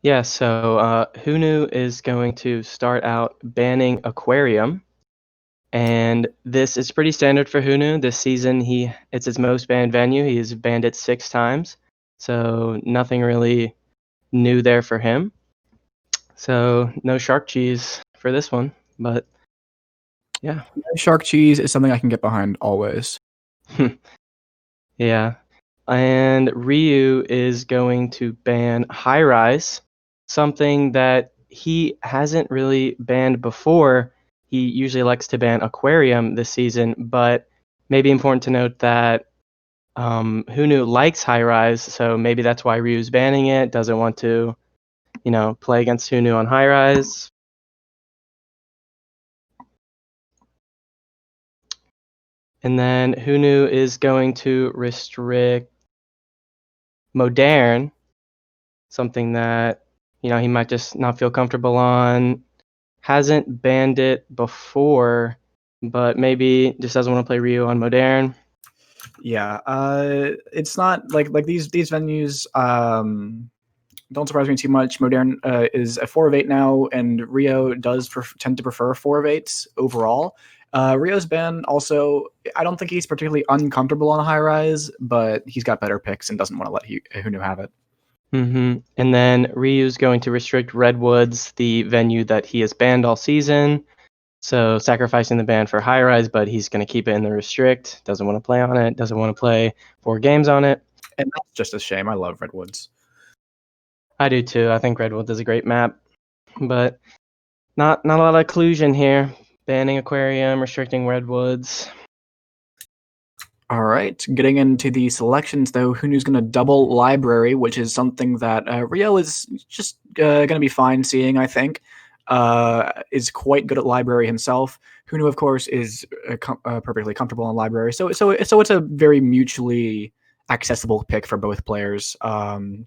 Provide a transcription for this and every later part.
Yeah, so hunu is going to start out banning aquarium, and this is pretty standard for hunu. This season, it's his most banned venue. He has banned it 6 times, so nothing really new there for him. So no shark cheese for this one, but yeah. Shark cheese is something I can get behind always. Yeah. And Ryu is going to ban high rise, something that he hasn't really banned before. He usually likes to ban aquarium this season, but maybe important to note that Hunu likes high rise, so maybe that's why Ryu's banning it. Doesn't want to, play against Hunu on high rise. And then Hunu is going to restrict modern, something that he might just not feel comfortable on. Hasn't banned it before, but maybe just doesn't want to play Ryu on modern. Yeah, it's not like these venues. Don't surprise me too much. Modern is a 4 of 8 now, and Ryo does tend to prefer 4 of 8s overall. Ryo's been also, I don't think he's particularly uncomfortable on high rise, but he's got better picks and doesn't want to let Hunu have it. And then Ryu's going to restrict Redwoods, the venue that he has banned all season. So sacrificing the ban for high rise, but he's going to keep it in the restrict. Doesn't want to play on it. Doesn't want to play 4 games on it. And that's just a shame. I love Redwoods. I do too. I think Redwood is a great map, but not a lot of occlusion here. Banning aquarium, restricting redwoods. All right, getting into the selections though, Hunu's going to double library, which is something that Ryo is just going to be fine seeing. I think is quite good at library himself. Hunu, of course, is perfectly comfortable in library, so it's a very mutually accessible pick for both players. And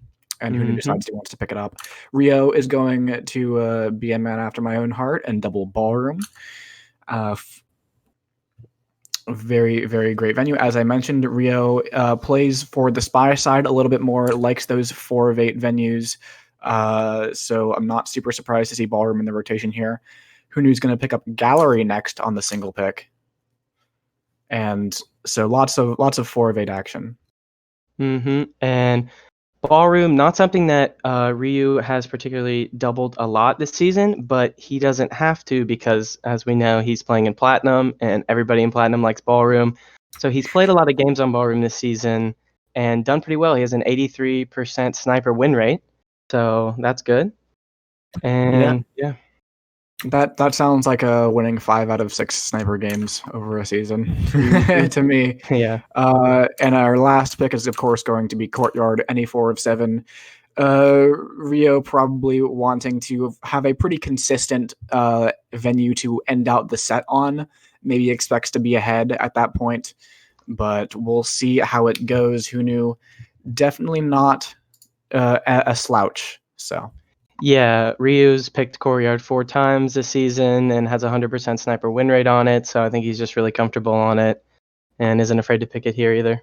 Hunu decides he wants to pick it up. Ryo is going to be a man after my own heart and double ballroom. Very, very great venue. As I mentioned, Ryo plays for the Spy side a little bit more, likes those 4 of 8 venues. So I'm not super surprised to see Ballroom in the rotation here. Hunu's going to pick up Gallery next on the single pick. And so lots of 4 of 8 action. And Ballroom, not something that Ryu has particularly doubled a lot this season, but he doesn't have to because, as we know, he's playing in Platinum, and everybody in Platinum likes Ballroom. So he's played a lot of games on Ballroom this season and done pretty well. He has an 83% sniper win rate, so that's good. And yeah. That sounds like a winning 5 out of 6 sniper games over a season to me. Yeah. And our last pick is, of course, going to be Courtyard, any 4 of 7. Ryo probably wanting to have a pretty consistent venue to end out the set on. Maybe expects to be ahead at that point, but we'll see how it goes. Hunu definitely not a slouch. So. Yeah, Ryu's picked Courtyard 4 times this season and has a 100% sniper win rate on it, so I think he's just really comfortable on it and isn't afraid to pick it here either.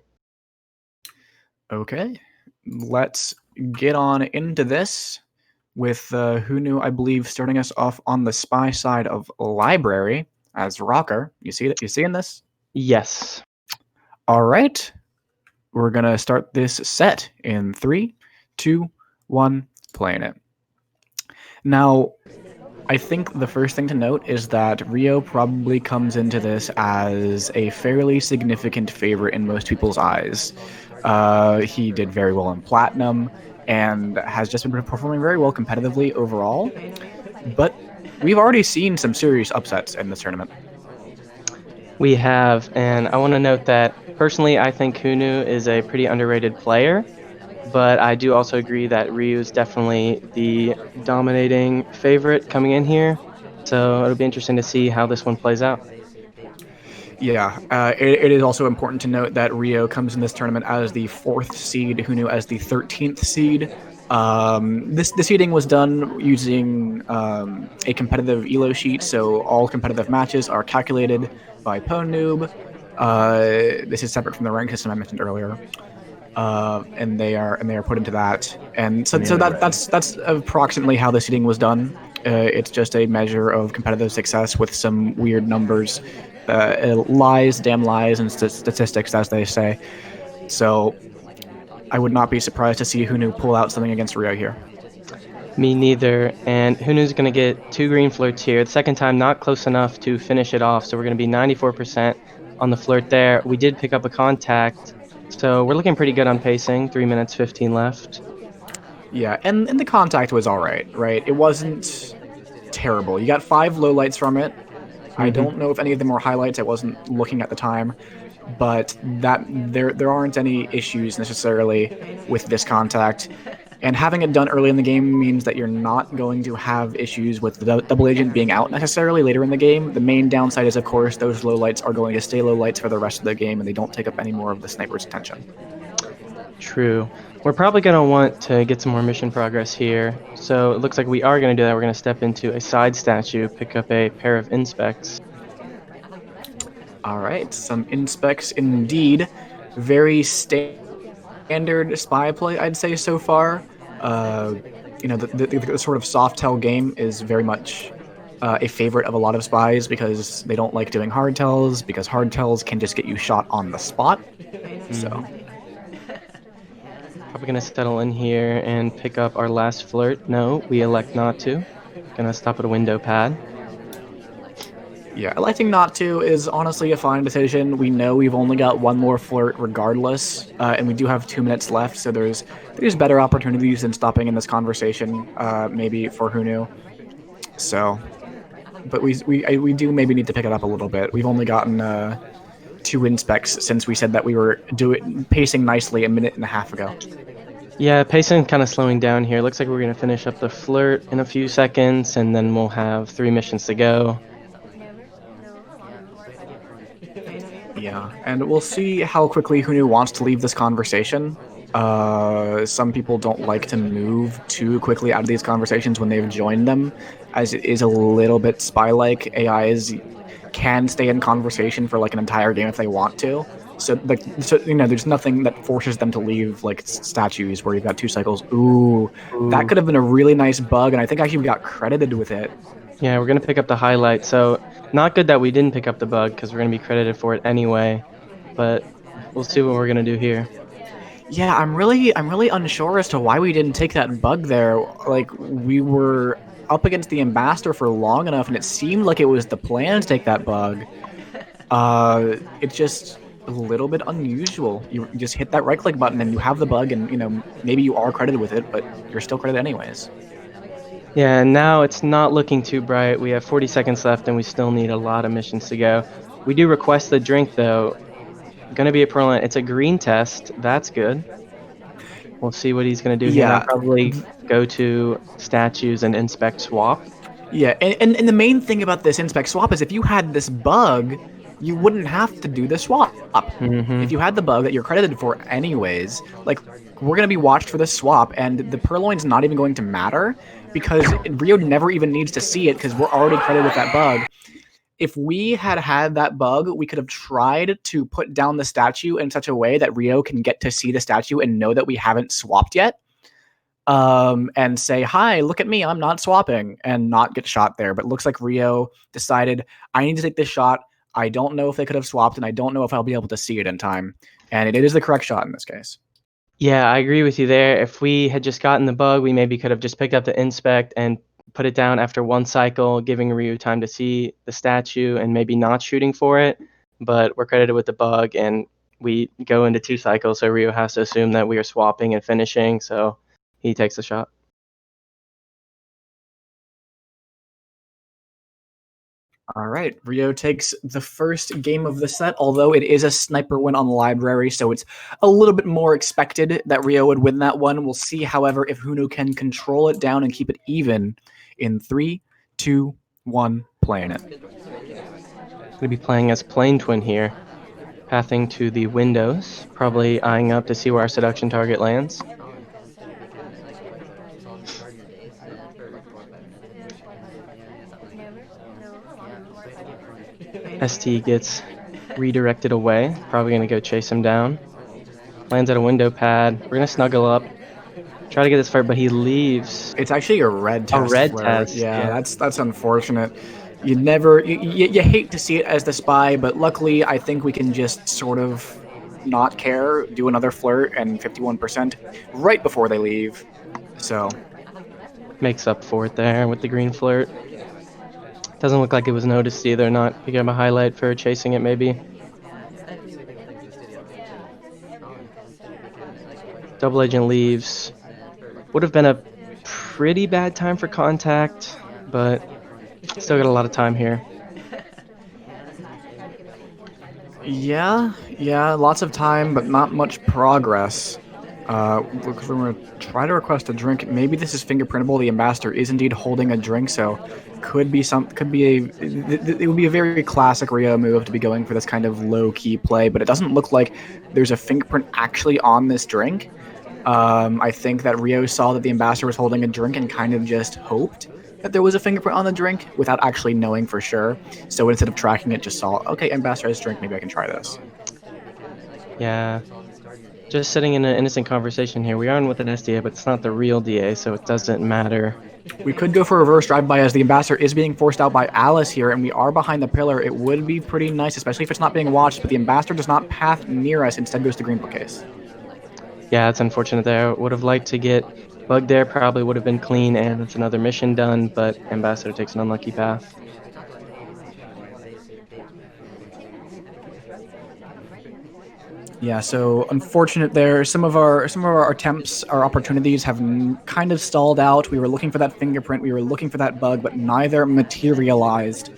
Okay, let's get on into this with Hunu, I believe, starting us off on the Spy side of Library as Rocker. You seeing this? Yes. All right, we're gonna start this set in 3, 2, 1, playing it. Now, I think the first thing to note is that Ryo probably comes into this as a fairly significant favorite in most people's eyes. He did very well in Platinum and has just been performing very well competitively overall. But we've already seen some serious upsets in this tournament. We have, and I want to note that personally I think Hunu is a pretty underrated player, but I do also agree that Ryu is definitely the dominating favorite coming in here. So it'll be interesting to see how this one plays out. Yeah, it is also important to note that Ryo comes in this tournament as the 4th seed, Hunu as the 13th seed. The seeding was done using a competitive elo sheet, so all competitive matches are calculated by PwnNoob. This is separate from the rank system I mentioned earlier. and they are put into that. And so that's approximately how the seeding was done. It's just a measure of competitive success with some weird numbers, lies, damn lies, and statistics, as they say. So I would not be surprised to see Hunu pull out something against Ryooo here. Me neither. And Hunu's going to get 2 green flirts here. The second time, not close enough to finish it off. So we're going to be 94% on the flirt there. We did pick up a contact. So we're looking pretty good on pacing. 3 minutes, 15 left. Yeah, and the contact was all right, right? It wasn't terrible. You got 5 lowlights from it. I Mm-hmm. don't know if any of them were highlights. I wasn't looking at the time, but that there aren't any issues necessarily with this contact. And having it done early in the game means that you're not going to have issues with the double agent being out necessarily later in the game. The main downside is, of course, those lowlights are going to stay lowlights for the rest of the game, and they don't take up any more of the sniper's attention. True. We're probably going to want to get some more mission progress here. So it looks like we are going to do that. We're going to step into a side statue, pick up a pair of inspects. All right, some inspects indeed. Very standard spy play, I'd say, so far. Uh, the sort of soft tell game is very much a favorite of a lot of spies because they don't like doing hard tells, because hard tells can just get you shot on the spot. So, Mm-hmm. Probably going to settle in here and pick up our last flirt. No, we elect not to. Gonna stop at a window pad. yeah, electing not to is honestly a fine decision. We know we've only got one more flirt regardless, and we do have 2 minutes left, so there's better opportunities than stopping in this conversation, maybe for Hunu. So, but we do maybe need to pick it up a little bit. We've only gotten 2 inspects since we said that we were pacing nicely a minute and a half ago. Yeah, pacing kind of slowing down here. Looks like we're gonna finish up the flirt in a few seconds, and then we'll have 3 missions to go. Yeah, and we'll see how quickly Hunu wants to leave this conversation. Some people don't like to move too quickly out of these conversations when they've joined them, as it is a little bit spy-like. AIs can stay in conversation for like an entire game if they want to. So, there's nothing that forces them to leave, like statues where you've got 2 cycles. Ooh, that Ooh. could have been a really nice bug, and I think actually we got credited with it. Yeah, we're gonna pick up the highlight. So not good that we didn't pick up the bug because we're gonna be credited for it anyway. But we'll see what we're gonna do here. Yeah, I'm really unsure as to why we didn't take that bug there. Like we were up against the ambassador for long enough, and it seemed like it was the plan to take that bug. It's just a little bit unusual. You just hit that right click button and you have the bug, and maybe you are credited with it, but you're still credited anyways. Yeah, now it's not looking too bright. We have 40 seconds left, and we still need a lot of missions to go. We do request the drink though. Gonna be a permanent. It's a green test. That's good. We'll see what he's gonna do here. Now Yeah, probably go to statues and inspect swap. yeah, and the main thing about this inspect swap is if you had this bug, you wouldn't have to do the swap. If Mm-hmm. you had the bug that you're credited for anyways, like we're gonna be watched for this swap, and the purloin's not even going to matter because Ryooo never even needs to see it because we're already credited with that bug. If we had had that bug, we could have tried to put down the statue in such a way that Ryooo can get to see the statue and know that we haven't swapped yet, and say, "Hi, look at me, I'm not swapping," and not get shot there. But it looks like Ryooo decided, I need to take this shot. I don't know if they could have swapped, and I don't know if I'll be able to see it in time. And it is the correct shot in this case. Yeah, I agree with you there. If we had just gotten the bug, we maybe could have just picked up the inspect and put it down after one cycle, giving Ryu time to see the statue and maybe not shooting for it. But we're credited with the bug, and we go into 2 cycles, so Ryu has to assume that we are swapping and finishing, so he takes the shot. All right, Ryooo takes the first game of the set, although it is a sniper win on the library, so it's a little bit more expected that Ryooo would win that one. We'll see, however, if Hunu can control it down and keep it even in 3, 2, 1, playing it. Going to be playing as Plane Twin here, pathing to the windows, probably eyeing up to see where our seduction target lands. ST gets redirected away, probably going to go chase him down. Lands at a window pad. We're gonna snuggle up. Try to get this flare, but he leaves. It's actually a red A test red flare. test. Yeah, Yeah. that's unfortunate. You never you hate to see it as the spy, but luckily I think we can just sort of not care, do another flirt and 51% right before they leave. So Makes up for it there with the green flirt. Doesn't look like it was noticed either. Not picking up a highlight for chasing it, maybe. Double agent leaves. Would have been a pretty bad time for contact, but still got a lot of time here. yeah, lots of time, but not much progress. Because we're going to try to request a drink. Maybe this is fingerprintable. The ambassador is indeed holding a drink, so it would be a very classic Ryooo move to be going for this kind of low key play. But it doesn't look like there's a fingerprint actually on this drink. I think that Ryooo saw that the ambassador was holding a drink and kind of just hoped that there was a fingerprint on the drink without actually knowing for sure. So instead of tracking it, just saw, okay, ambassador has a drink, maybe I can try this. Yeah. Just sitting in an innocent conversation here. We are in with an SDA, but it's not the real DA, so it doesn't matter. We could go for a reverse drive-by as the ambassador is being forced out by Alice here, and we are behind the pillar. It would be pretty nice, especially if it's not being watched, but the ambassador does not path near us, instead goes to green bookcase. Yeah, it's unfortunate there. Would have liked to get Bug there, probably would have been clean, and it's another mission done, but Ambassador takes an unlucky path. Yeah, so unfortunate there. Some of our attempts, our opportunities have kind of stalled out. We were looking for that fingerprint, we were looking for that bug, but neither materialized.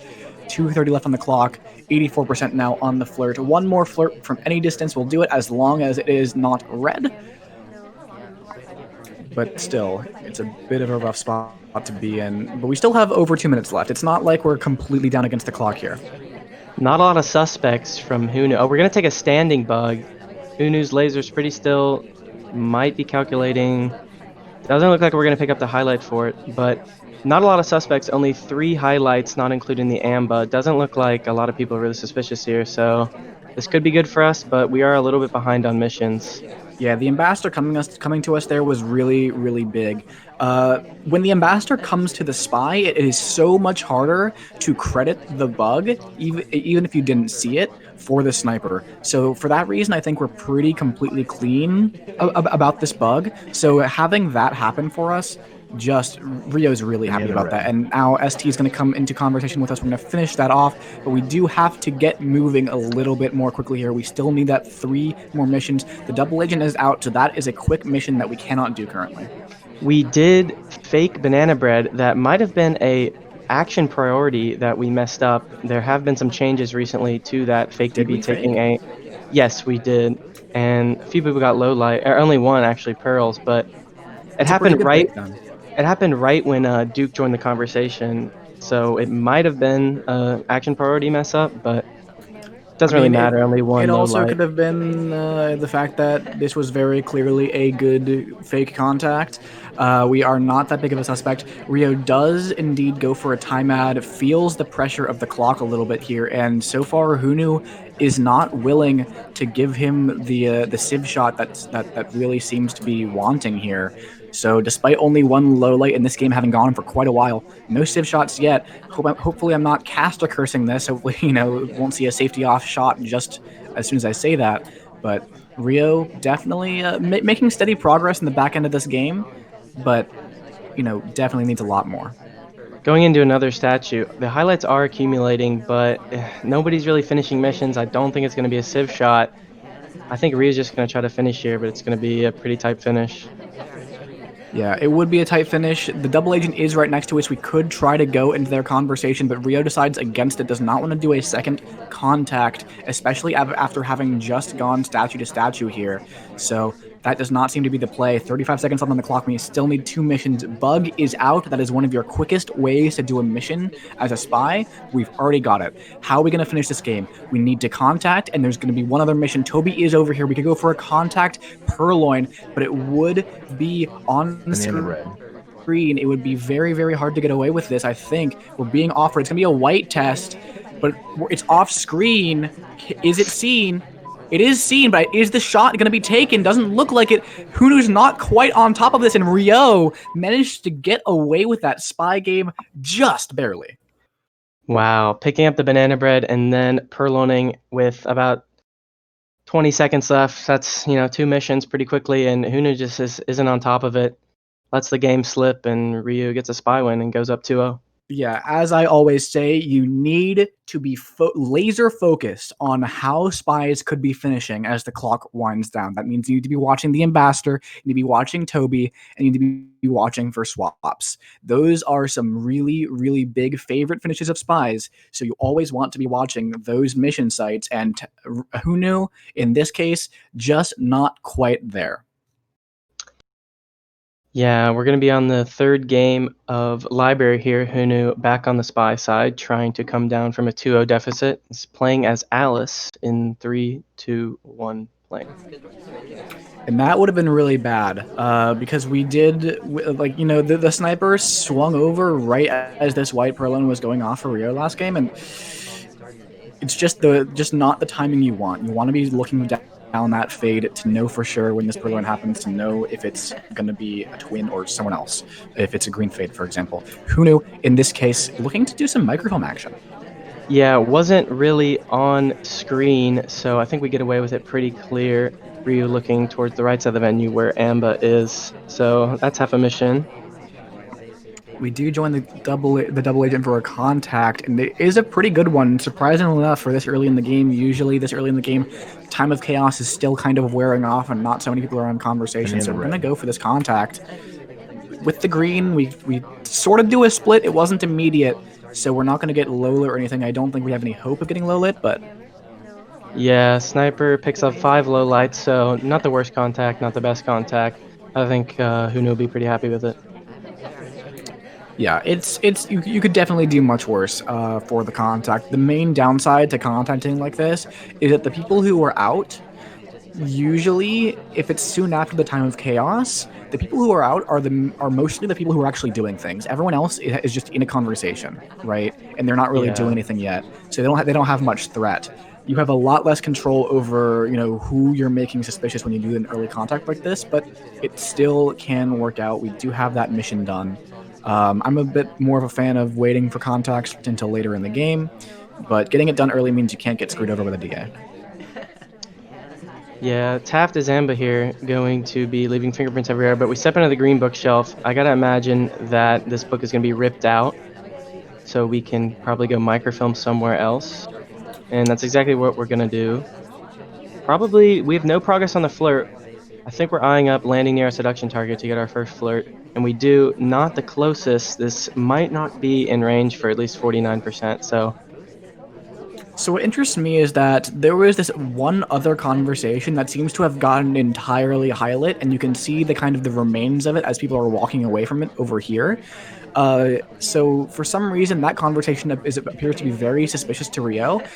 2:30 left on the clock, 84% now on the flirt. One more flirt from any distance will do it as long as it is not red. But still, it's a bit of a rough spot to be in. But we still have over 2 minutes left. It's not like we're completely down against the clock here. Not a lot of suspects from Hunu. Oh, we're going to take a standing bug. Hunu's laser's pretty still. Might be calculating. Doesn't look like we're going to pick up the highlight for it, but not a lot of suspects. Only 3 highlights, not including the AMBA. Doesn't look like a lot of people are really suspicious here, so this could be good for us, but we are a little bit behind on missions. Yeah, the ambassador coming to us there was really, really big. When the ambassador comes to the spy, it is so much harder to credit the bug, even if you didn't see it, for the sniper. So for that reason, I think we're pretty completely clean about this bug. So having that happen for us, just Ryoo's really happy about that. And now ST is going to come into conversation with us. We're going to finish that off, but we do have to get moving a little bit more quickly here. We still need that 3 more missions. The double agent is out, so that is a quick mission that we cannot do currently. We did fake banana bread. That might have been a action priority that we messed up. There have been some changes recently to that fake Did DB we taking fake? Yes, we did. And a few people got low light, or only one actually, pearls, but it It's a pretty happened good right fake then. it happened right when Duke joined the conversation. So it might have been a action priority mess up, but I doesn't really mean, matter. Only it one low also light. could have been the fact that this was very clearly a good fake contact. We are not that big of a suspect. Ryooo does indeed go for a time ad, feels the pressure of the clock a little bit here, and so far Hunu is not willing to give him the civ shot that really seems to be wanting here. So despite only one low light in this game having gone on for quite a while, no civ shots yet. Hopefully I'm not caster cursing this. Hopefully, won't see a safety off shot just as soon as I say that. But Ryooo definitely making steady progress in the back end of this game, but definitely needs a lot more. Going into another statue, the highlights are accumulating, but nobody's really finishing missions. I don't think it's going to be a civ shot. I think Ryooo's just going to try to finish here, but it's going to be a pretty tight finish. Yeah, it would be a tight finish. The double agent is right next to us. We could try to go into their conversation, but Ryooo decides against it, does not want to do a second contact, especially after having just gone statue to statue here. So that does not seem to be the play. 35 seconds left on the clock. We still need 2 missions. Bug is out. That is one of your quickest ways to do a mission as a spy. We've already got it. How are we going to finish this game? We need to contact, and there's going to be one other mission. Toby is over here. We could go for a contact Purloin, but it would be on screen. It would be very, very hard to get away with this. I think we're being offered. It's going to be a white test, but it's off screen. Is it seen? It is seen, but is the shot going to be taken? Doesn't look like it. Hunu's not quite on top of this, and Ryooo managed to get away with that spy game just barely. Wow, picking up the banana bread and then purloining with about 20 seconds left. That's, two missions pretty quickly, and Hunu just isn't on top of it. Lets the game slip, and Ryooo gets a spy win and goes up 2-0. Yeah, as I always say, you need to be laser focused on how spies could be finishing as the clock winds down. That means you need to be watching the ambassador, you need to be watching Toby, and you need to be watching for swaps. Those are some really, really big favorite finishes of spies. So you always want to be watching those mission sites. And Hunu, in this case, just not quite there. Yeah, we're going to be on the third game of Library here. Hunu back on the spy side, trying to come down from a 2-0 deficit. He's playing as Alice in 3, 2, 1, playing. And that would have been really bad because we did, the sniper swung over right as this white Perlin was going off for Ryooo last game, and it's just not the timing you want. You want to be looking down that fade to know for sure when this Perlin happens, to know if it's going to be a twin or someone else, if it's a green fade, for example. Hunu, in this case, looking to do some microfilm action. Yeah, wasn't really on screen, so I think we get away with it pretty clear. Ryooo looking towards the right side of the venue where Amba is. So that's half a mission. We do join the double agent for a contact, and it is a pretty good one, surprisingly enough, for this early in the game. Usually this early in the game, time of chaos is still kind of wearing off and not so many people are on conversation, so we're going to go for this contact. With the green, we sort of do a split. It wasn't immediate, so we're not going to get low lit or anything. I don't think we have any hope of getting low lit, but... Yeah, Sniper picks up 5 low lights, so not the worst contact, not the best contact. I think Hunu will be pretty happy with it. Yeah, you could definitely do much worse for the contact. The main downside to contacting like this is that the people who are out, usually, if it's soon after the time of chaos, the people who are out are mostly the people who are actually doing things. Everyone else is just in a conversation, right? And they're not really doing anything yet, so they don't have much threat. You have a lot less control over who you're making suspicious when you do an early contact like this, but it still can work out. We do have that mission done. I'm a bit more of a fan of waiting for contacts until later in the game, but getting it done early means you can't get screwed over with a DA. Yeah, Taft is Amba here, going to be leaving fingerprints everywhere, but we step into the green bookshelf. I gotta imagine that this book is gonna be ripped out, so we can probably go microfilm somewhere else. And that's exactly what we're gonna do. Probably, we have no progress on the flirt. I think we're eyeing up landing near our seduction target to get our first flirt, and we do not the closest. This might not be in range for at least 49%, so... So what interests me is that there was this one other conversation that seems to have gotten entirely highlit, and you can see the kind of the remains of it as people are walking away from it over here. So for some reason, that conversation appears to be very suspicious to Ryooo.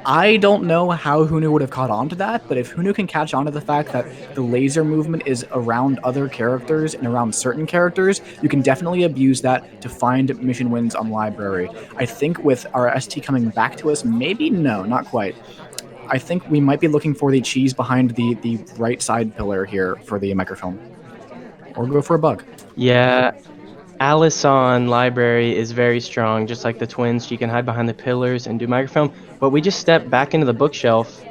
I don't know how Hunu would have caught on to that, but if Hunu can catch on to the fact that the laser movement is around other characters and around certain characters, you can definitely abuse that to find mission wins on Library. I think with our ST coming back to us, maybe no, not quite. I think we might be looking for the cheese behind the right side pillar here for the microfilm. Or go for a bug. Yeah, Alice on Library is very strong, just like the twins. She can hide behind the pillars and do microfilm, but we just step back into the bookshelf.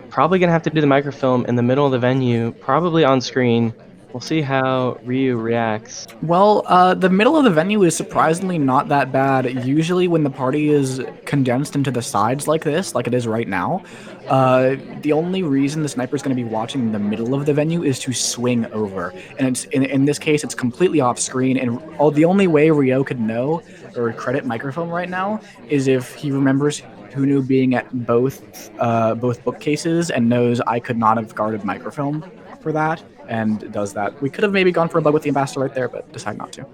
Probably gonna have to do the microfilm in the middle of the venue, probably on screen. We'll see how Ryooo reacts. Well, the middle of the venue is surprisingly not that bad. Usually when the party is condensed into the sides like this, like it is right now, the only reason the sniper is going to be watching the middle of the venue is to swing over. And it's in this case, it's completely off screen. And the only way Ryooo could know or credit microfilm right now is if he remembers Hunu being at both bookcases and knows I could not have guarded microfilm for that, and does that. We could have maybe gone for a bug with the ambassador right there, but decide not to.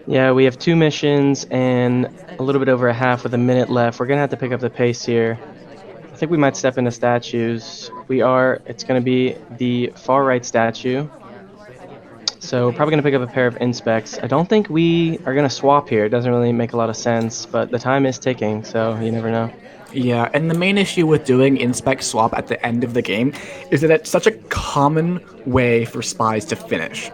Yeah, we have 2 missions and a little bit over a half with a minute left. We're gonna have to pick up the pace here. I think we might step into statues. It's gonna be the far right statue. So we're probably going to pick up a pair of inspects. I don't think we are going to swap here. It doesn't really make a lot of sense, but the time is ticking, so you never know. Yeah, and the main issue with doing inspect swap at the end of the game is that it's such a common way for spies to finish.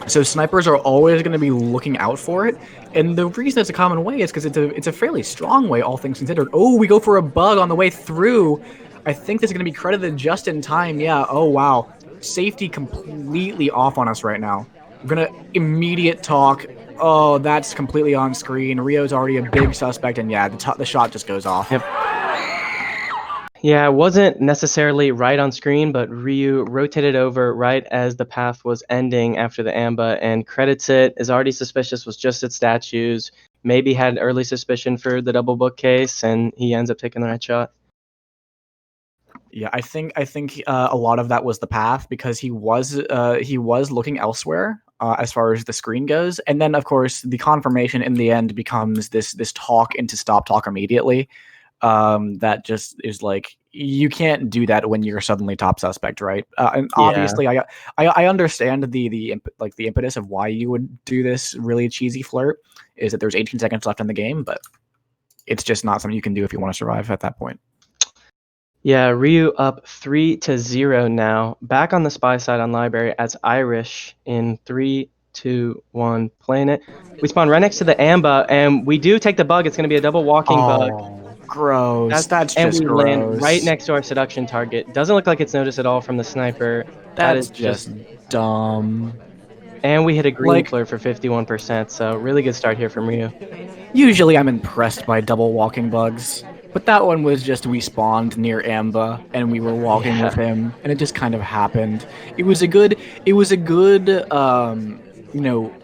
So snipers are always going to be looking out for it, and the reason it's a common way is because it's a fairly strong way, all things considered. Oh, we go for a bug on the way through. I think this is going to be credited just in time. Yeah. Oh wow, safety completely off on us right now. We're gonna immediate talk. Oh, that's completely on screen. Ryo's already a big suspect, and yeah, the shot just goes off. Yep. Yeah, it wasn't necessarily right on screen, but Ryu rotated over right as the path was ending after the AMBA and credits it. Is already suspicious, was just at statues. Maybe had early suspicion for the double bookcase, and he ends up taking the right shot. Yeah, I think a lot of that was the path because he was looking elsewhere as far as the screen goes, and then of course the confirmation in the end becomes this talk into stop talk immediately. That just is like you can't do that when you're suddenly top suspect, right? And Yeah. obviously, I understand the impetus of why you would do this really cheesy flirt is that there's 18 seconds left in the game, but it's just not something you can do if you want to survive at that point. Yeah, Ryu up 3-0 now. Back on the spy side on library as Irish in 3, 2, 1, playing it. We spawn right next to the Amba, and we do take the bug. It's going to be a double walking bug. Oh, gross. That's And just we land right gross. next to our seduction target. Doesn't look like it's noticed at all from the sniper. That is That's just. just dumb. And we hit a green Like, flare for 51%, so really good start here from Ryu. usually I'm impressed by double walking bugs, but that one was just we spawned near Amba and we were walking Yeah. with him, and it just kind of happened. It was a good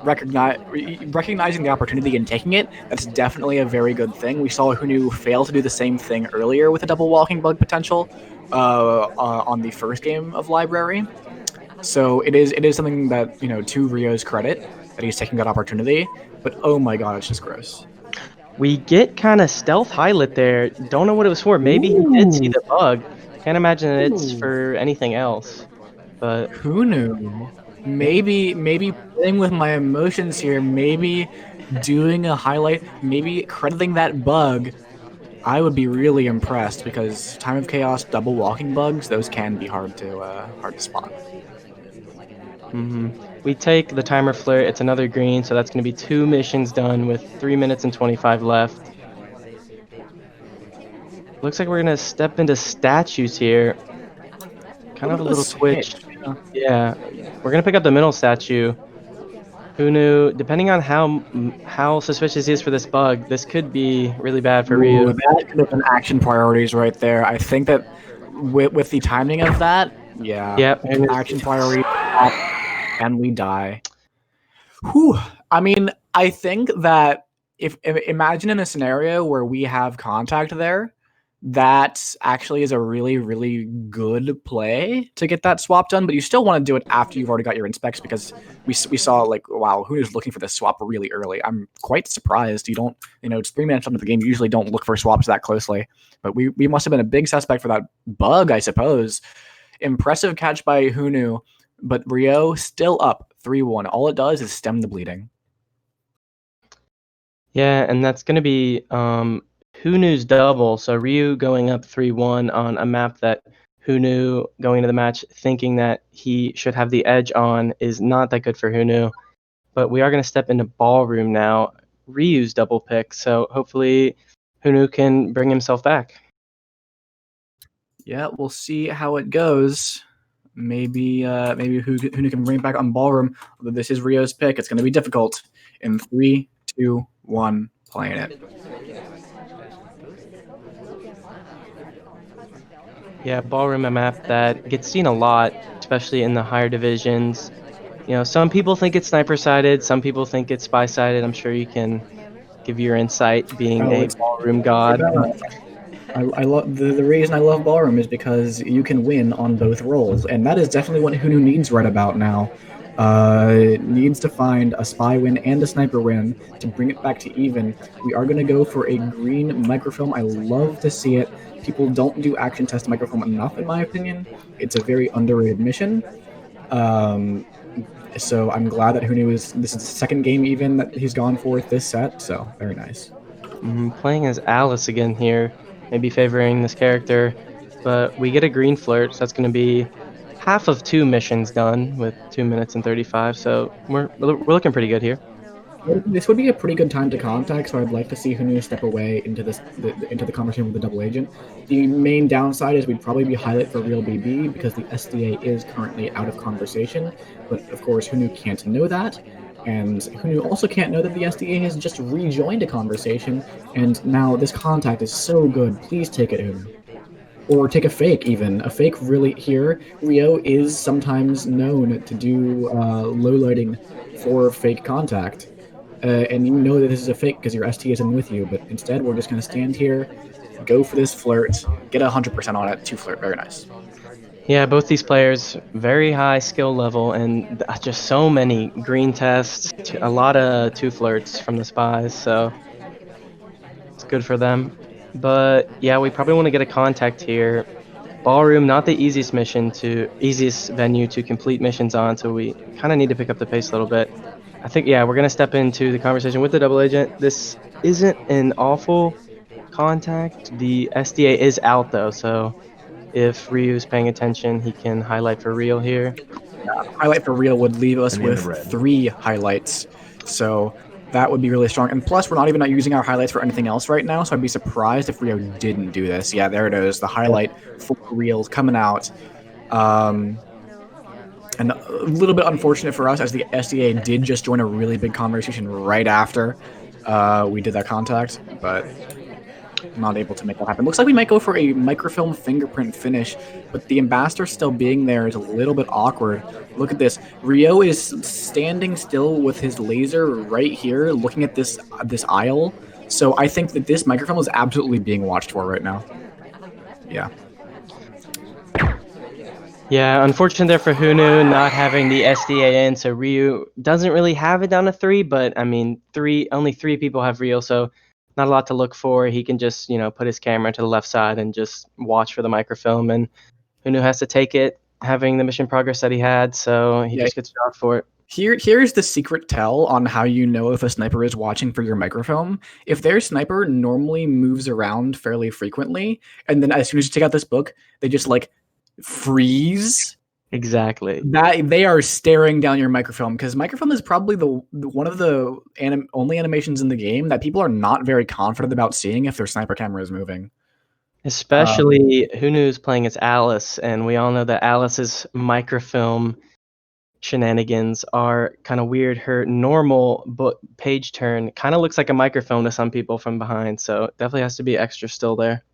recognizing the opportunity and taking it. That's definitely a very good thing. We saw Hunu fail to do the same thing earlier with a double walking bug potential on the first game of Library. So it is something that to Rio's credit that he's taking that opportunity. But oh my god, it's just gross. We get kind of stealth highlight there. Don't know what it was for. Maybe he did see Ooh, the bug. Can't imagine it's ooh. for anything else. But Who knew? yeah. Maybe playing with my emotions here. Maybe doing a highlight. Maybe crediting that bug. I would be really impressed because Time of Chaos double walking bugs. Those can be hard to spot. We take the timer flare. It's another green, so that's going to be 2 missions done with 3 minutes and 25 left. Looks like we're going to step into statues here. Kind Look of a at the little switch. switch. Yeah, we're going to pick up the middle statue. Who knew? Depending on how suspicious he is for this bug, this could be really bad for Ryu. Ooh, that could have been action priorities right there. I think that with the timing of that, yeah, Yep, action priority, and we die. Whew. I mean, I think that if imagine in a scenario where we have contact there, that actually is a really, really good play to get that swap done. But you still want to do it after you've already got your inspects because we saw like wow, who is looking for this swap really early? I'm quite surprised. You don't, it's 3 minutes into the game. You usually don't look for swaps that closely. But we must have been a big suspect for that bug, I suppose. Impressive catch by Hunu, but Ryooo still up 3-1. All it does is stem the bleeding. Yeah, and that's going to be Hunu's double. So Ryu going up 3-1 on a map that Hunu going into the match thinking that he should have the edge on is not that good for Hunu. But we are going to step into ballroom now. Ryu's double pick, so hopefully Hunu can bring himself back. Yeah, we'll see how it goes. Maybe who can bring it back on ballroom. Although this is Rio's pick, it's going to be difficult. In 3, 2, 1, playing it. Yeah, ballroom a map that gets seen a lot, especially in the higher divisions. Some people think it's sniper sided, some people think it's spy sided. I'm sure you can give your insight being Oh, a it's ballroom god. I love the reason I love ballroom is because you can win on both roles, and that is definitely what Hunu needs right about now. It needs to find a spy win and a sniper win to bring it back to even. We are going to go for a green microfilm. I love to see it. People don't do action test microfilm enough, in my opinion. It's a very underrated mission. Um, So I'm glad that Hunu is this is the second game even that he's gone for this set. So very nice. Playing as Alice again here, maybe favoring this character, but we get a green flirt, so that's going to be half of 2 missions done with 2 minutes and 35. So we're looking pretty good here. This would be a pretty good time to contact, so I'd like to see Hunu step away into into the conversation with the double agent. The main downside is we'd probably be highlight for real BB because the SDA is currently out of conversation, but of course Hunu can't know that, and Hunu also can't know that the SDA has just rejoined a conversation, and now this contact is so good. Please take it, Hunu. Or take a fake, even. A fake really here. Ryooo is sometimes known to do low lighting for fake contact and you know that this is a fake because your ST isn't with you. But instead, we're just going to stand here, go for this flirt, get 100% on it to flirt. Very nice. Yeah, both these players very high skill level and just so many green tests, a lot of 2 flirts from the spies, so it's good for them. But yeah, we probably want to get a contact here. Ballroom, not the easiest venue to complete missions on, so we kind of need to pick up the pace a little bit. I think yeah, we're gonna step into the conversation with the double agent. This isn't an awful contact. The SDA is out though, so if Ryu's paying attention, he can highlight for real here. Highlight for real would leave us with 3 highlights. So that would be really strong. And plus, we're not even not using our highlights for anything else right now. So I'd be surprised if Ryooo didn't do this. Yeah, there it is. The highlight for real coming out. Um, and a little bit unfortunate for us as the SDA did just join a really big conversation right after we did that contact, but not able to make that happen. Looks like we might go for a microfilm fingerprint finish, but the ambassador still being there is a little bit awkward. Look at this. Ryooo is standing still with his laser right here, looking at this aisle. So I think that this microfilm is absolutely being watched for right now. Yeah. Yeah, unfortunate there for Hunu not having the SDA in, so Ryu doesn't really have it down to 3, but I mean, only 3 people have Ryu, so not a lot to look for. He can just, put his camera to the left side and just watch for the microfilm, and Hunu has to take it, having the mission progress that he had, so he Yeah. just gets dropped for it. Here's the secret tell on how you know if a sniper is watching for your microfilm. If their sniper normally moves around fairly frequently, and then as soon as you take out this book, they just like freeze. Exactly. That they are staring down your microfilm because microfilm is probably the one of the only animations in the game that people are not very confident about seeing if their sniper camera is moving. Especially Hunu's playing as Alice, and we all know that Alice's microfilm shenanigans are kind of weird. Her normal book page turn kind of looks like a microphone to some people from behind, so definitely has to be extra still there.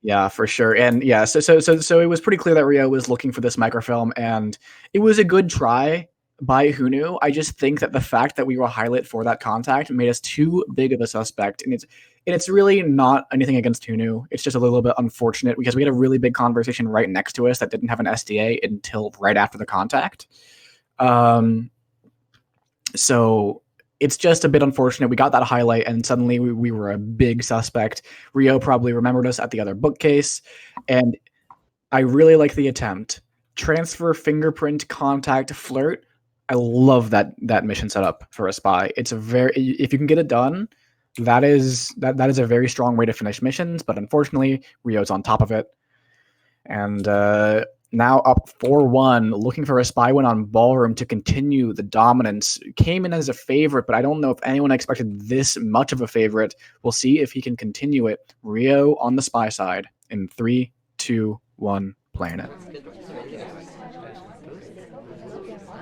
Yeah, for sure. And yeah, so it was pretty clear that Ryooo was looking for this microfilm, and it was a good try by Hunu. I just think that the fact that we were highlight for that contact made us too big of a suspect, and it's really not anything against Hunu. It's just a little bit unfortunate because we had a really big conversation right next to us that didn't have an SDA until right after the contact. So it's just a bit unfortunate. We got that highlight, and suddenly we were a big suspect. Ryooo probably remembered us at the other bookcase, and I really like the attempt. Transfer, fingerprint, contact, flirt. I love that mission setup for a spy. It's a very if you can get it done, that is a very strong way to finish missions. But unfortunately, Ryoo's on top of it, and now up 4-1, looking for a spy win on Ballroom to continue the dominance. Came in as a favorite, but I don't know if anyone expected this much of a favorite. We'll see if he can continue it. Ryooo on the spy side in 3, 2, 1, playing it.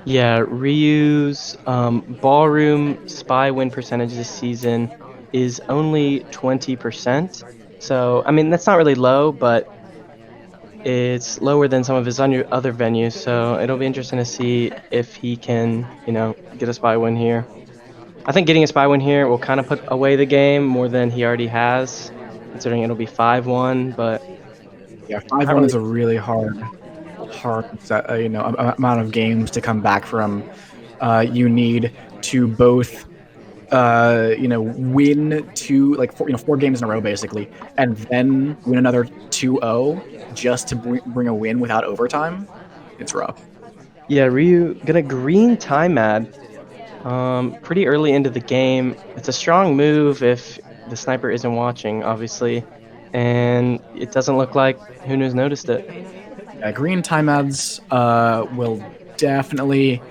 Yeah, Ryu's ballroom spy win percentage this season is only 20%. So, I mean, that's not really low, but it's lower than some of his other venues. So it'll be interesting to see if he can, get a spy win here. I think getting a spy win here will kind of put away the game more than he already has, considering it'll be 5-1. But yeah, 5-1 is a really hard set, amount of games to come back from. You need to both win 4 games in a row basically, and then win another 2-0 just to bring a win without overtime. It's rough. Yeah, Ryu gonna green time mad. Pretty early into the game. It's a strong move if the sniper isn't watching, obviously, and it doesn't look like Hunu's noticed it. Green time ads will definitely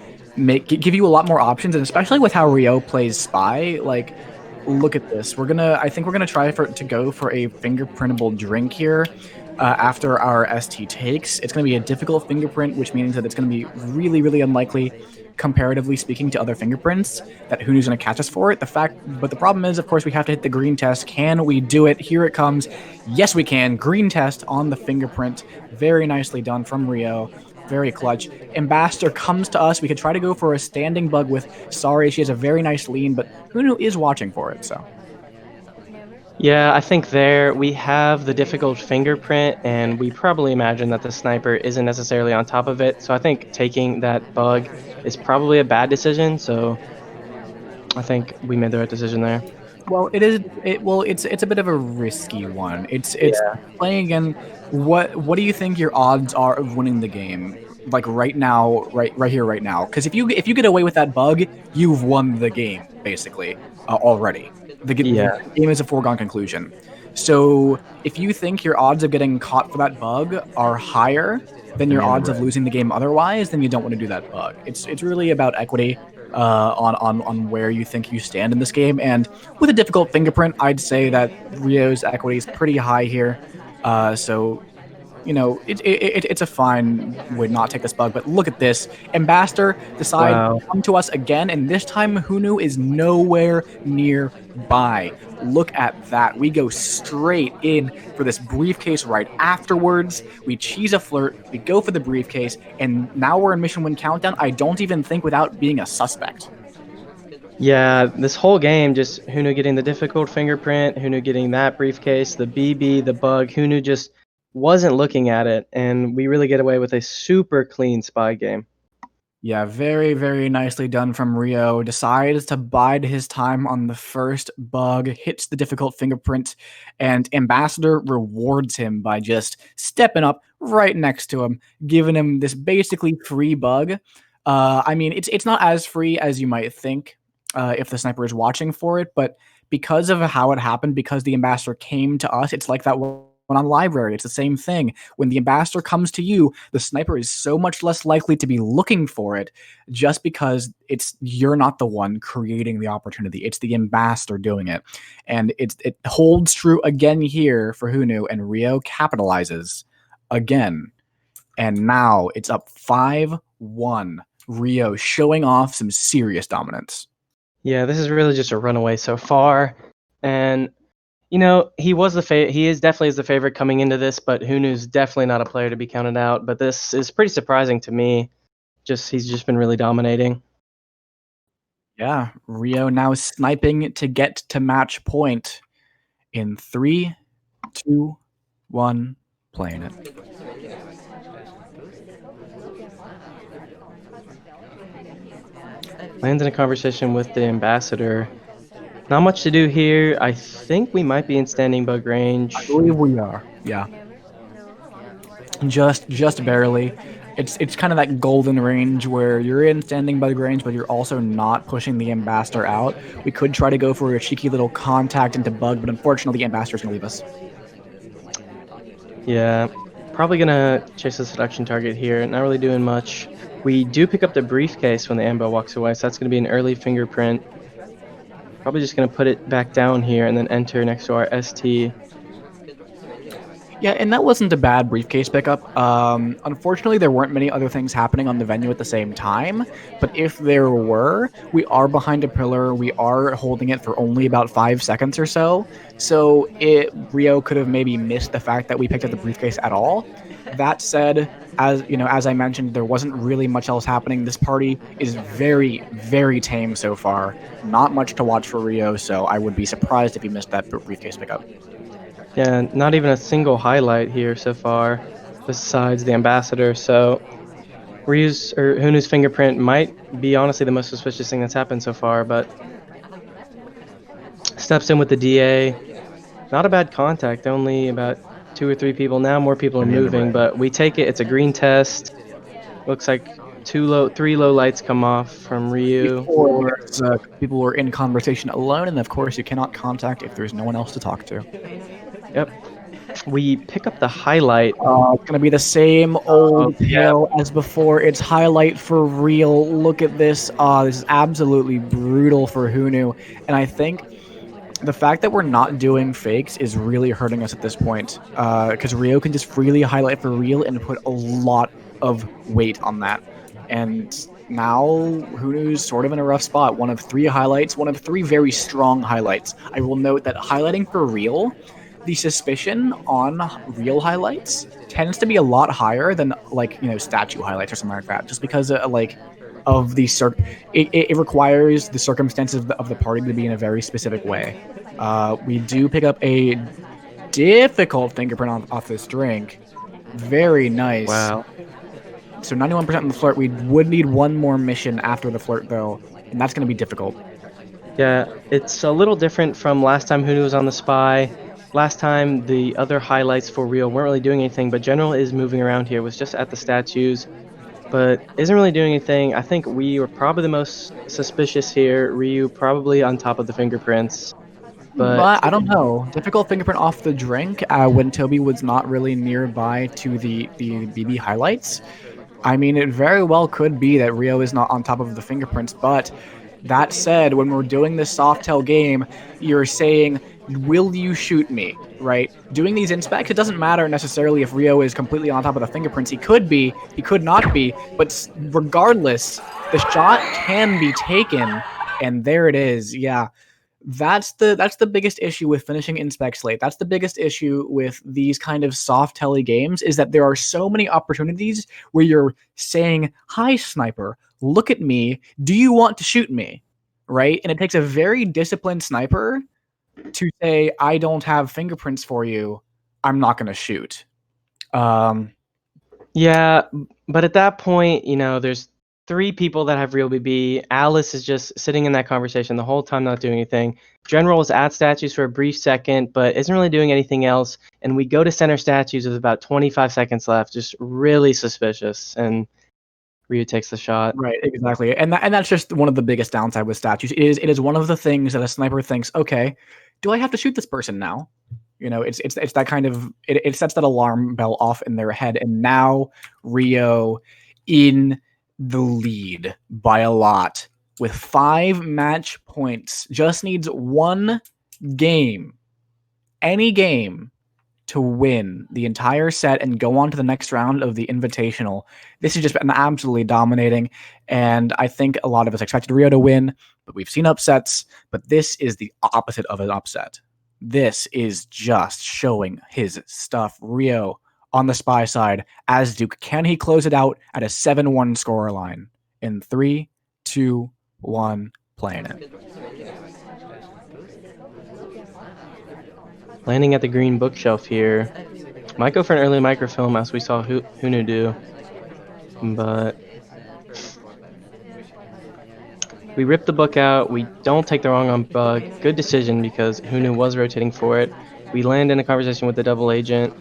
give you a lot more options, and especially with how Ryo plays spy. Like, look at this. I think we're gonna try to go for a fingerprintable drink here. After our ST takes, it's going to be a difficult fingerprint, which means that it's going to be really, really unlikely, comparatively speaking, to other fingerprints that Hunu's going to catch us for it. But the problem is, of course, we have to hit the green test. Can we do it? Here it comes. Yes, we can. Green test on the fingerprint. Very nicely done from Ryo. Very clutch. Ambassador comes to us. We could try to go for a standing bug with Sorry. She has a very nice lean, but Hunu is watching for it. So Yeah, I think there we have the difficult fingerprint, and we probably imagine that the sniper isn't necessarily on top of it. So I think taking that bug is probably a bad decision. So I think we made the right decision there. well, it is. It's a bit of a risky one. It's Yeah, playing again. What do you think your odds are of winning the game? Like right now, right here, right now. Because if you get away with that bug, you've won the game basically already. yeah, The game is a foregone conclusion. So if you think your odds of getting caught for that bug are higher than then your you're in the odds of red. losing the game otherwise, then you don't want to do that bug. It's really about equity on where you think you stand in this game. And with a difficult fingerprint, I'd say that Rio's equity is pretty high here. So it's a fine would not take this bug, but look at this. Ambassador decides to Wow. come to us again, and this time Hunu is nowhere nearby. Look at that. We go straight in for this briefcase right afterwards. We cheese a flirt, we go for the briefcase, and now we're in mission win countdown. I don't even think without being a suspect. Yeah, this whole game, just Hunu getting the difficult fingerprint, Hunu getting that briefcase, the BB, the bug, Hunu just wasn't looking at it, and we really get away with a super clean spy game. Yeah, very, very nicely done from Ryo. Decides to bide his time on the first bug, hits the difficult fingerprint, and Ambassador rewards him by just stepping up right next to him, giving him this basically free bug. I mean, it's not as free as you might think if the sniper is watching for it, but because of how it happened, because the Ambassador came to us, it's like that one on library. It's the same thing. When the Ambassador comes to you, the sniper is so much less likely to be looking for it just because you're not the one creating the opportunity. It's the Ambassador doing it. And it holds true again here for Hunu, and Ryo capitalizes again. And now it's up 5-1. Ryo showing off some serious dominance. Yeah, this is really just a runaway so far, and he is definitely is the favorite coming into this, but Hunu's definitely not a player to be counted out. But this is pretty surprising to me. Just he's just been really dominating. Yeah, Ryo now sniping to get to match point in 3, 2, 1, playing it. Lands in a conversation with the ambassador. Not much to do here. I think we might be in standing bug I range. believe we are. Yeah, just barely. It's kind of that golden range where you're in standing bug range, but you're also not pushing the ambassador out. We could try to go for a cheeky little contact into bug, but unfortunately, the ambassador's gonna leave us. Yeah, probably gonna chase the seduction target here. Not really doing much. We do pick up the briefcase when the ambo walks away, so that's gonna be an early fingerprint. Probably just gonna put it back down here and then enter next to our ST. Yeah, and that wasn't a bad briefcase pickup. Unfortunately, there weren't many other things happening on the venue at the same time. But if there were, we are behind a pillar. We are holding it for only about 5 seconds or so. So Ryo could have maybe missed the fact that we picked up the briefcase at all. That said, as I mentioned, there wasn't really much else happening. This party is very, very tame so far. Not much to watch for Ryo, so I would be surprised if he missed that briefcase pickup. Yeah, not even a single highlight here so far, besides the ambassador. So Hunu's fingerprint might be honestly the most suspicious thing that's happened so far, but steps in with the DA. Not a bad contact, only about 2 or 3 people. Now more people are And in the moving, red. but we take it. It's a green test. Looks like Three low lights come off from Ryooo. Before people were in conversation alone, and of course you cannot contact if there's no one else to talk to. Yep. We pick up the highlight. It's gonna be the same old Yeah. tale as before. It's highlight for real. Look at this. This is absolutely brutal for Hunu, and I think the fact that we're not doing fakes is really hurting us at this point. Because Ryooo can just freely highlight for real and put a lot of weight on that, and now Hunu's sort of in a rough spot. One of three highlights, one of three very strong highlights. I will note that highlighting for real, the suspicion on real highlights tends to be a lot higher than statue highlights or something like that, just because of the it requires the circumstances of the party to be in a very specific way. We do pick up a difficult fingerprint off this drink. Very nice. Wow. So 91% on the flirt. We would need one more mission after the flirt, though, and that's going to be difficult. Yeah, it's a little different from last time Hunu was on the spy. Last time, the other highlights for Ryooo weren't really doing anything, but General is moving around here, was just at the statues, but isn't really doing anything. I think we were probably the most suspicious here. Ryooo probably on top of the fingerprints, but But I don't know. Difficult fingerprint off the drink when Toby was not really nearby to the BB highlights. I mean, it very well could be that Ryooo is not on top of the fingerprints, but that said, when we're doing this Softail game, you're saying, will you shoot me, right? Doing these inspects, it doesn't matter necessarily if Ryooo is completely on top of the fingerprints. He could be, he could not be, but regardless, the shot can be taken, and there it is, yeah. That's the biggest issue with finishing inspect slate. That's the biggest issue with these kind of soft telly games, is that there are so many opportunities where you're saying, "Hi, sniper, look at me. Do you want to shoot me?" Right? And it takes a very disciplined sniper to say, "I don't have fingerprints for you. I'm not going to shoot." Um, yeah, but at that point, there's three people that have real BB. Alice is just sitting in that conversation the whole time, not doing anything. General is at statues for a brief second, but isn't really doing anything else. And we go to center statues with about 25 seconds left, just really suspicious. And Ryooo takes the shot. Right, exactly, and that's just one of the biggest downside with statues. It is one of the things that a sniper thinks, okay, do I have to shoot this person now? It's that kind of it sets that alarm bell off in their head, and now Ryooo in the lead by a lot with 5 match points. Just needs one game, any game, to win the entire set and go on to the next round of the Invitational. This has just been absolutely dominating, and I think a lot of us expected Ryooo to win, but we've seen upsets, but this is the opposite of an upset. This is just showing his stuff. Ryooo on the spy side as Duke. Can he close it out at a 7-1 scoreline? In 3, 2, 1, playing it. Landing at the green bookshelf here. Might go for an early microfilm, as we saw Hunu do. But we rip the book out. We don't take the wrong on bug. Good decision, because Hunu was rotating for it. We land in a conversation with the double agent.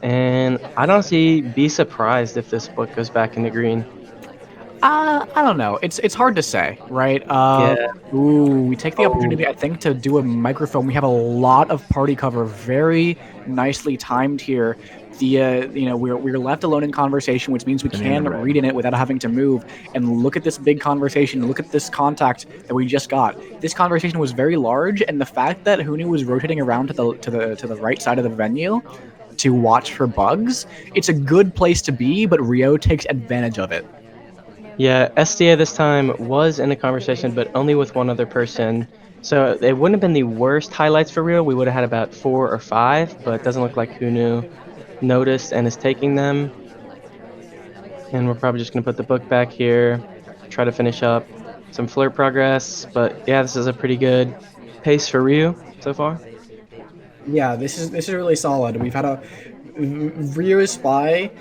And I'd honestly be surprised if this book goes back into green. I don't know. It's hard to say, right? Yeah. We take the Oh. opportunity, I think, to do a microfilm. We have a lot of party cover, very nicely timed here. We're left alone in conversation, which means we can read in it without having to move. And look at this big conversation. Look at this contact that we just got. This conversation was very large, and the fact that Hunu was rotating around to the right side of the venue to watch for bugs, it's a good place to be. But Ryooo takes advantage of it. Yeah, SDA this time was in a conversation, but only with one other person. So it wouldn't have been the worst highlights for Ryooo. We would have had about 4 or 5, but it doesn't look like Hunu noticed and is taking them. And we're probably just going to put the book back here, try to finish up some flirt progress. But yeah, this is a pretty good pace for Ryooo so far. Yeah, this is really solid. We've had a Ryooo spy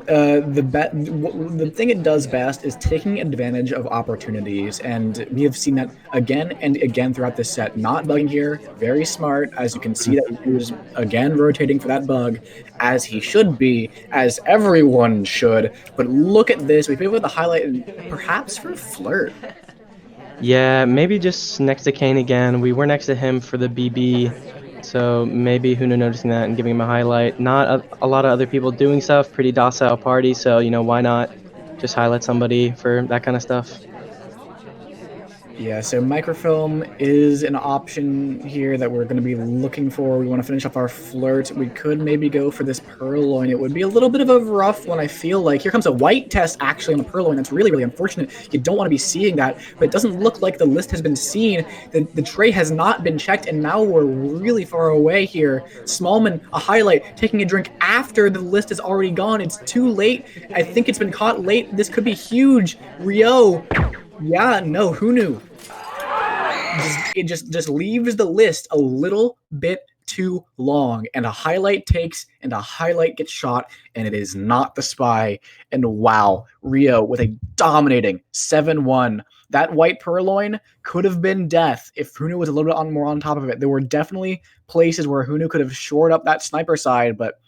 The thing it does best is taking advantage of opportunities, and we have seen that again and again throughout this set. Not bugging here, very smart, as you can see that he was again rotating for that bug, as he should be, as everyone should. But look at this, we've been able to highlight, and perhaps for Flirt. Yeah, maybe just next to Kane again. We were next to him for the BB, so maybe Hunu noticing that and giving him a highlight. Not a lot of other people doing stuff, pretty docile party, so, why not just highlight somebody for that kind of stuff? Yeah, so microfilm is an option here that we're going to be looking for. We want to finish off our Flirt. We could maybe go for this Purloin. It would be a little bit of a rough one, I feel like. Here comes a white test, actually, on the Purloin. That's really, really unfortunate. You don't want to be seeing that, but it doesn't look like the list has been seen. The tray has not been checked, and now we're really far away here. Smallman, a highlight, taking a drink after the list is already gone. It's too late. I think it's been caught late. This could be huge. Ryooo. Yeah, no, who knew? It just leaves the list a little bit too long, and a highlight takes and a highlight gets shot, and it is not the spy. And wow, Ryooo with a dominating 7-1. That white Purloin could have been death if Hunu was a little bit more on top of it. There were definitely places where Hunu could have shored up that sniper side, but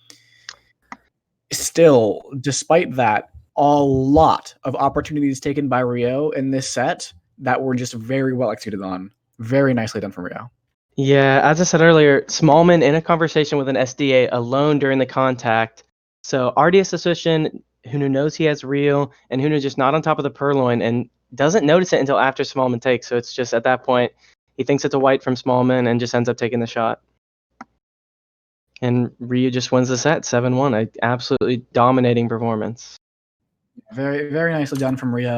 still, despite that, a lot of opportunities taken by Ryooo in this set that were just very well executed on. Very nicely done from Ryooo. Yeah, as I said earlier, Smallman in a conversation with an SDA alone during the contact. So already a suspicion, Hunu knows he has Ryooo, and Hunu's just not on top of the Purloin and doesn't notice it until after Smallman takes. So it's just at that point, he thinks it's a white from Smallman and just ends up taking the shot. And Ryooo just wins the set 7-1. A absolutely dominating performance. Very, very nicely done from Ryooo.